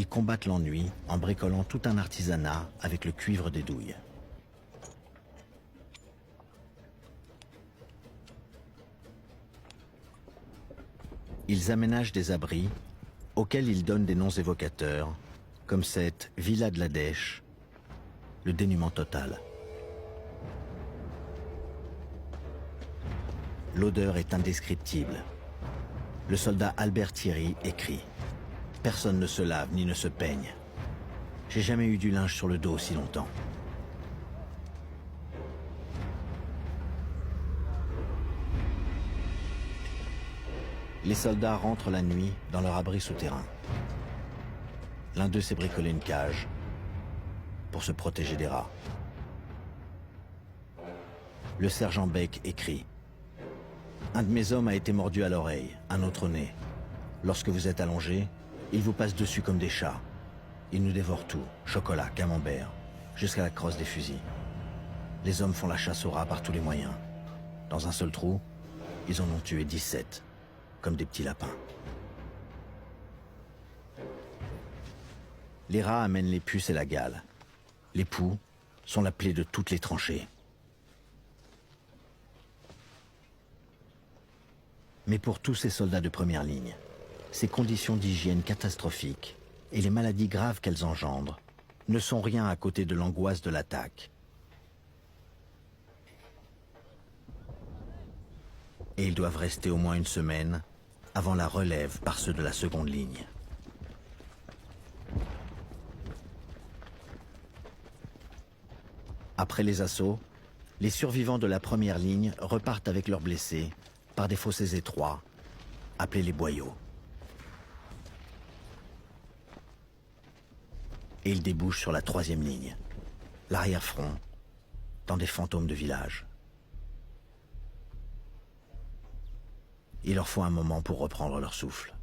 ils combattent l'ennui en bricolant tout un artisanat avec le cuivre des douilles. Ils aménagent des abris auxquels ils donnent des noms évocateurs, comme cette Villa de la Dèche, le dénuement total. L'odeur est indescriptible. Le soldat Albert Thierry écrit « Personne ne se lave ni ne se peigne. J'ai jamais eu du linge sur le dos aussi longtemps. » Les soldats rentrent la nuit dans leur abri souterrain. L'un d'eux s'est bricolé une cage pour se protéger des rats. Le sergent Beck écrit « Un de mes hommes a été mordu à l'oreille, un autre au nez. Lorsque vous êtes allongé, ils vous passent dessus comme des chats. Ils nous dévorent tout, chocolat, camembert, jusqu'à la crosse des fusils. Les hommes font la chasse aux rats par tous les moyens. Dans un seul trou, ils en ont tué 17, comme des petits lapins. » Les rats amènent les puces et la gale. Les poux sont la plaie de toutes les tranchées. Mais pour tous ces soldats de première ligne, ces conditions d'hygiène catastrophiques et les maladies graves qu'elles engendrent ne sont rien à côté de l'angoisse de l'attaque. Et ils doivent rester au moins une semaine avant la relève par ceux de la seconde ligne. Après les assauts, les survivants de la première ligne repartent avec leurs blessés par des fossés étroits, appelés les boyaux. Et ils débouchent sur la troisième ligne, l'arrière-front, dans des fantômes de village. Il leur faut un moment pour reprendre leur souffle.